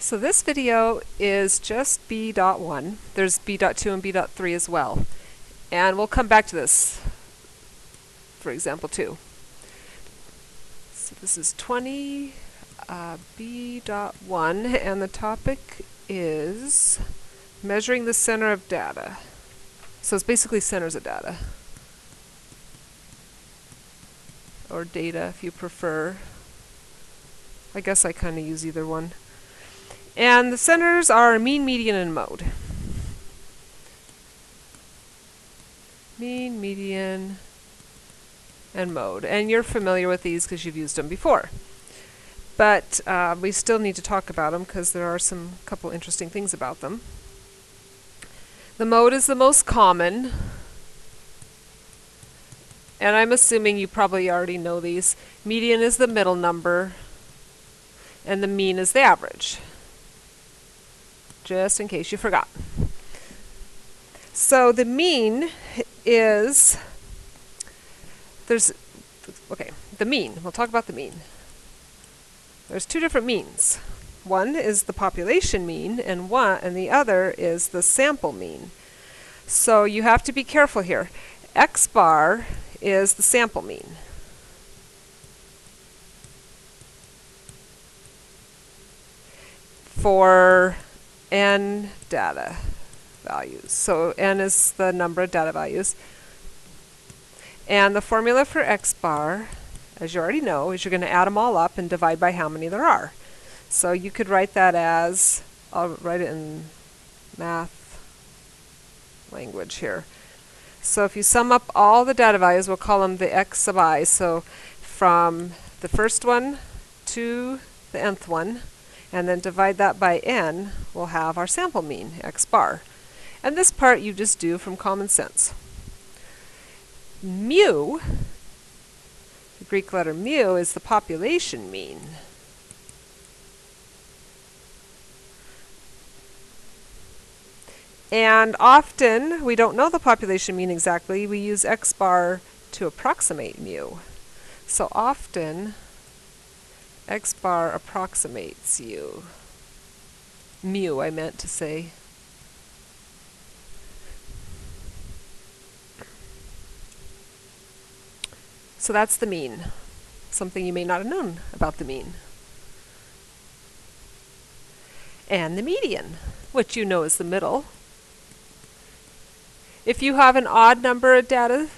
So this video is just B.1. There's B.2 and B.3 as well. And we'll come back to this for example 2. So this is 20 B.1 and the topic is measuring the center of data. So it's basically centers of data. Or data if you prefer. I guess I kind of use either one. And the centers are mean, median, and mode. Mean, median, and mode. And you're familiar with these because you've used them before. But we still need to talk about them because there are some couple interesting things about them. The mode is the most common. And I'm assuming you probably already know these. Median is the middle number. And the mean is the average. Just in case you forgot. So the mean is, the mean. We'll talk about the mean. There's two different means. One is the population mean, and the other is the sample mean. So you have to be careful here. X bar is the sample mean. For n data values. So n is the number of data values. And the formula for x bar, as you already know, is you're going to add them all up and divide by how many there are. So you could write that as, I'll write it in math language here. So if you sum up all the data values, we'll call them the x sub I. So from the first one to the nth one, and then divide that by n, we'll have our sample mean, x bar. And this part you just do from common sense. Mu, the Greek letter mu, is the population mean. And often, we don't know the population mean exactly. We use x bar to approximate mu. So often, x bar approximates mu, I meant to say. So that's the mean. Something you may not have known about the mean. And the median, which you know is the middle. If you have an odd number of data,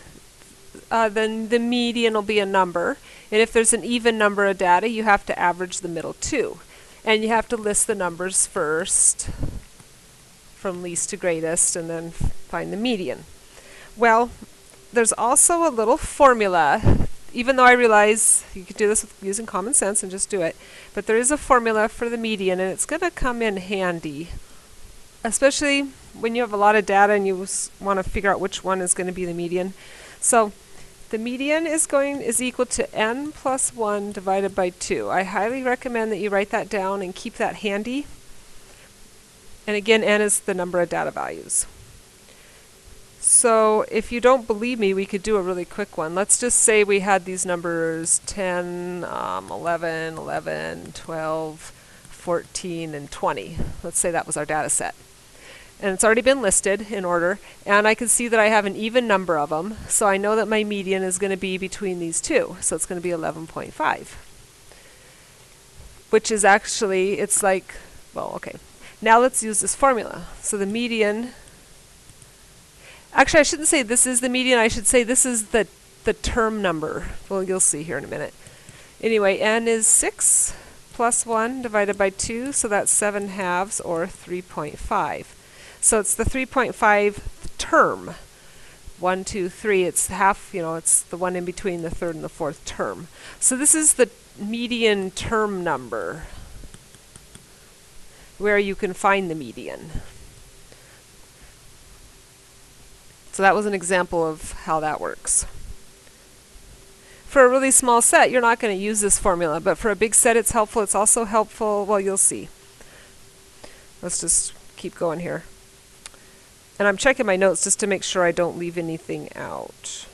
then the median will be a number. And if there's an even number of data, you have to average the middle two. And you have to list the numbers first, from least to greatest, and then find the median. Well, there's also a little formula, even though I realize you could do this with using common sense and just do it, but there is a formula for the median, and it's going to come in handy, especially when you have a lot of data and you want to figure out which one is going to be the median. So the median is equal to n plus 1 divided by 2. I highly recommend that you write that down and keep that handy. And again, n is the number of data values. So if you don't believe me, we could do a really quick one. Let's just say we had these numbers 10, 11, 11, 12, 14, and 20. Let's say that was our data set. And it's already been listed in order, and I can see that I have an even number of them, so I know that my median is going to be between these two, so it's going to be 11.5. Which is actually, it's like, well, okay. Now let's use this formula. So the median, actually I shouldn't say this is the median, I should say this is the term number. Well, you'll see here in a minute. Anyway, n is 6 plus 1 divided by 2, so that's 7 halves, or 3.5. So it's the 3.5 term. 1, 2, 3, it's half, it's the one in between the third and the fourth term. So this is the median term number, where you can find the median. So that was an example of how that works. For a really small set, you're not going to use this formula, but for a big set it's helpful. It's also helpful, well, you'll see. Let's just keep going here. And I'm checking my notes just to make sure I don't leave anything out.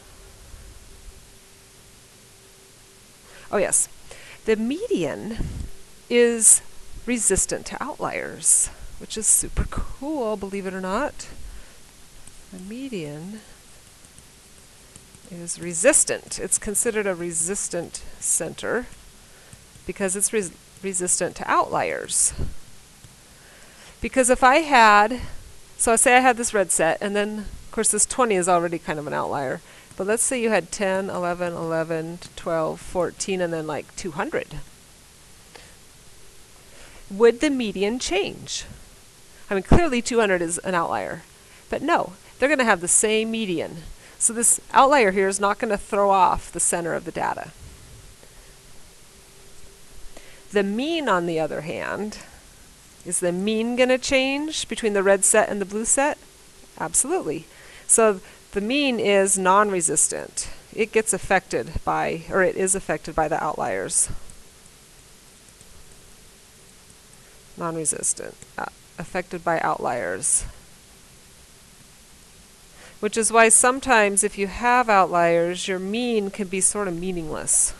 Oh yes, the median is resistant to outliers, which is super cool, believe it or not. The median is resistant. It's considered a resistant center because it's resistant to outliers. Because if I had, so say I had this red set, and then of course this 20 is already kind of an outlier, but let's say you had 10, 11, 11, 12, 14, and then like 200. Would the median change? I mean, clearly 200 is an outlier, but no, they're going to have the same median. So this outlier here is not going to throw off the center of the data. The mean, on the other hand, is the mean going to change between the red set and the blue set? Absolutely. So the mean is non-resistant. It gets affected by, or it is affected by the outliers. Non-resistant, affected by outliers. Which is why sometimes if you have outliers, your mean can be sort of meaningless.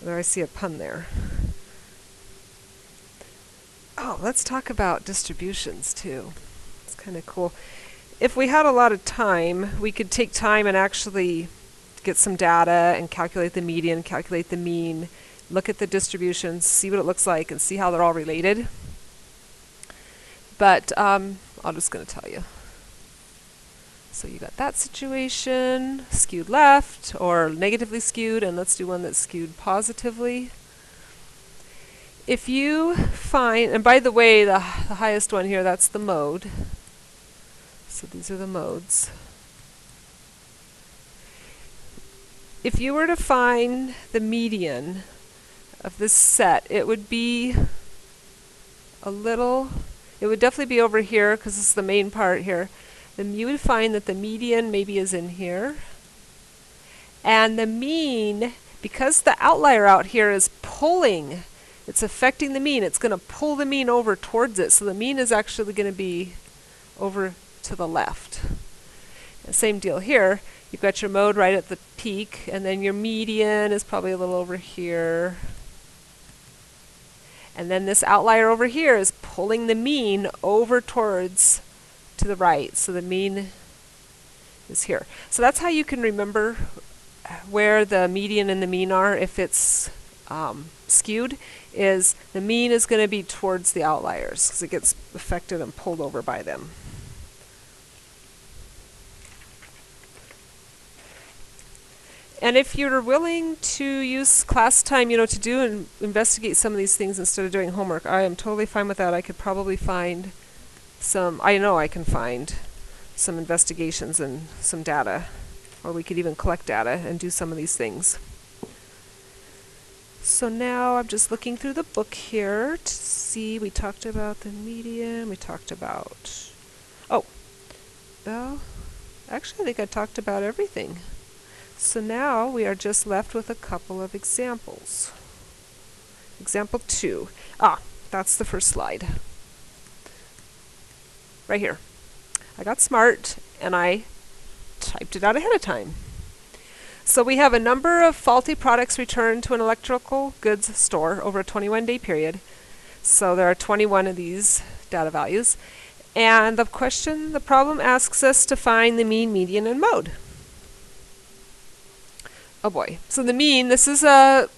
There, I see a pun there. Oh, let's talk about distributions too. It's kind of cool. If we had a lot of time, we could take time and actually get some data and calculate the median, calculate the mean, look at the distributions, see what it looks like, and see how they're all related. But I'm just going to tell you. So you got that situation, skewed left or negatively skewed, and let's do one that's skewed positively. If you find, and by the way, the highest one here, that's the mode. So these are the modes. If you were to find the median of this set, it would be a little, it would definitely be over here because this is the main part here. Then you would find that the median maybe is in here. And the mean, because the outlier out here is pulling, it's affecting the mean, it's going to pull the mean over towards it. So the mean is actually going to be over to the left. And same deal here. You've got your mode right at the peak, and then your median is probably a little over here. And then this outlier over here is pulling the mean over towards to the right. So the mean is here. So that's how you can remember where the median and the mean are if it's skewed, is the mean is going to be towards the outliers because it gets affected and pulled over by them. And if you're willing to use class time, to do and investigate some of these things instead of doing homework, I am totally fine with that. I could probably find I know I can find some investigations and some data, or we could even collect data and do some of these things. So now I'm just looking through the book here to see, we talked about the median, we talked about, well, actually I think I talked about everything. So now we are just left with a couple of examples. Example 2. That's the first slide. Right here. I got smart and I typed it out ahead of time. So we have a number of faulty products returned to an electrical goods store over a 21-day period. So there are 21 of these data values. And the problem asks us to find the mean, median, and mode. Oh boy. So the mean, this is a,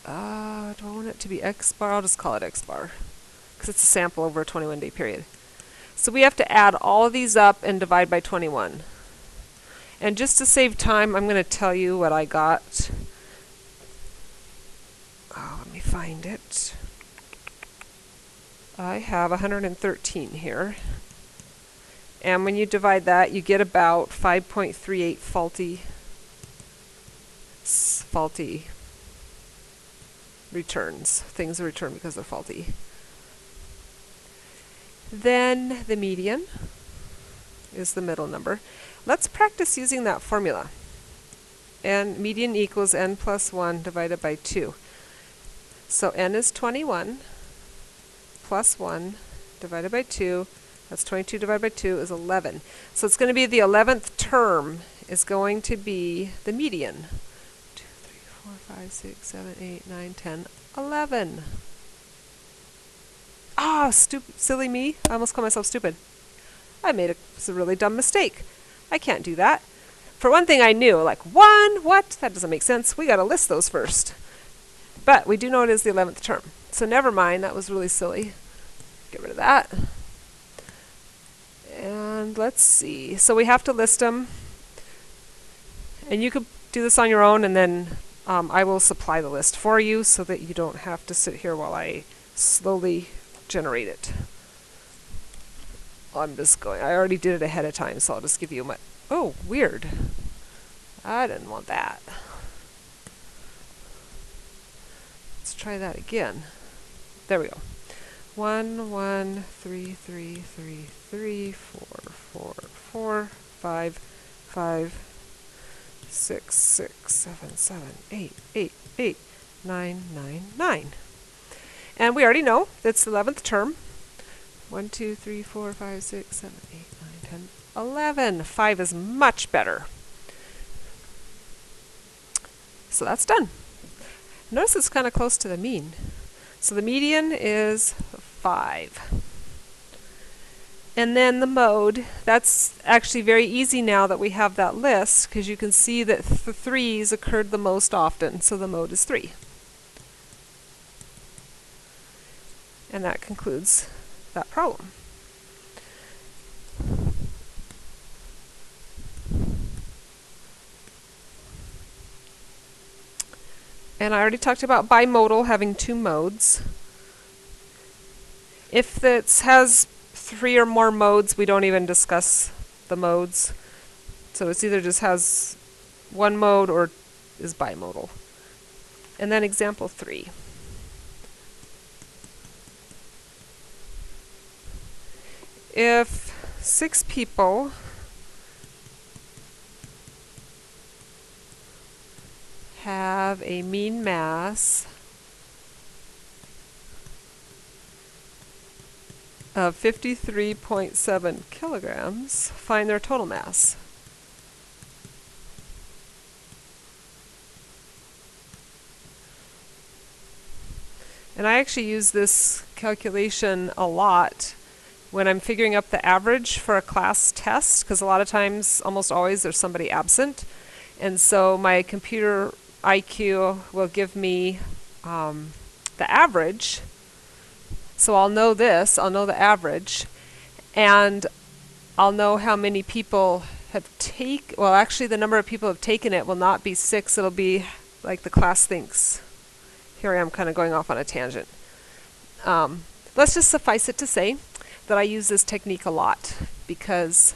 do I want it to be X bar? I'll just call it X bar because it's a sample over a 21-day period. So we have to add all of these up and divide by 21. And just to save time, I'm going to tell you what I got. Let me find it. I have 113 here. And when you divide that, you get about 5.38 faulty returns. Things are returned because they're faulty. Then the median is the middle number. Let's practice using that formula. And median equals n plus 1 divided by 2. So n is 21 plus 1 divided by 2. That's 22 divided by 2 is 11. So it's going to be the 11th term is going to be the median. 2, 3, 4, 5, 6, 7, 8, 9, 10, 11. Ah, silly me. I almost call myself stupid. I made a really dumb mistake. I can't do that. For one thing, I knew, like, 1, what? That doesn't make sense. We got to list those first. But we do know it is the 11th term. So never mind, that was really silly. Get rid of that. And let's see. So we have to list them. And you could do this on your own, and then I will supply the list for you so that you don't have to sit here while I slowly generate it. I already did it ahead of time, so I'll just give you my, oh, weird. I didn't want that. Let's try that again. There we go. 1, 1, 3, 3, 3, 3, 4, 4, 4, 5, 5, 6, 6, 7, 7, 8, 8, 8, 9, 9, 9. And we already know it's the 11th term. 1, 2, 3, 4, 5, 6, 7, 8, 9, 10, 11. 5 is much better. So that's done. Notice it's kind of close to the mean. So the median is 5. And then the mode, that's actually very easy now that we have that list, because you can see that the 3s occurred the most often, so the mode is 3. And that concludes that problem. And I already talked about bimodal having 2 modes. If it has 3 or more modes, we don't even discuss the modes. So it's either just has 1 mode or is bimodal. And then example 3. If 6 people have a mean mass of 53.7 kilograms, find their total mass. And I actually use this calculation a lot when I'm figuring up the average for a class test, because a lot of times, almost always, there's somebody absent. And so my computer IQ will give me the average. So I'll know this, I'll know the average, and I'll know how many people have well, actually the number of people who have taken it will not be 6, it'll be like the class thinks. Here I am kind of going off on a tangent. Let's just suffice it to say that I use this technique a lot, because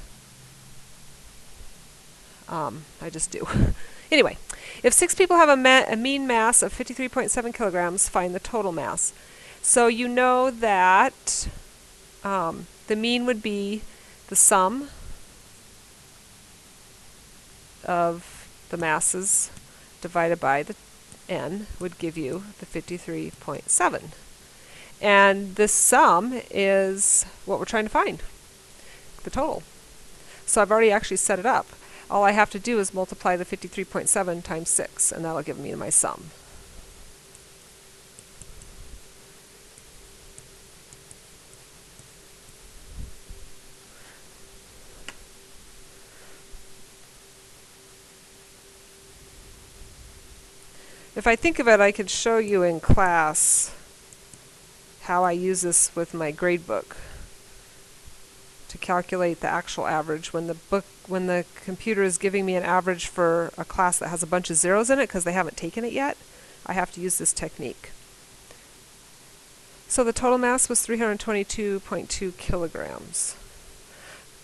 I just do. Anyway, if 6 people have a mean mass of 53.7 kilograms, find the total mass. So you know that the mean would be the sum of the masses divided by the n would give you the 53.7. And this sum is what we're trying to find, the total. So I've already actually set it up. All I have to do is multiply the 53.7 times 6, and that'll give me my sum. If I think of it, I could show you in class how I use this with my gradebook to calculate the actual average. When the computer is giving me an average for a class that has a bunch of zeros in it because they haven't taken it yet, I have to use this technique. So the total mass was 322.2 kilograms.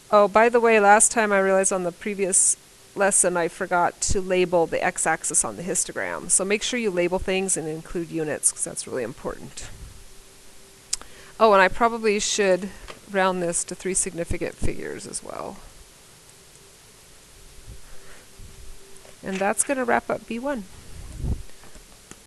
Oh, by the way, last time I realized on the previous lesson I forgot to label the x-axis on the histogram. So make sure you label things and include units, because that's really important. Oh, and I probably should round this to 3 significant figures as well. And that's going to wrap up B1.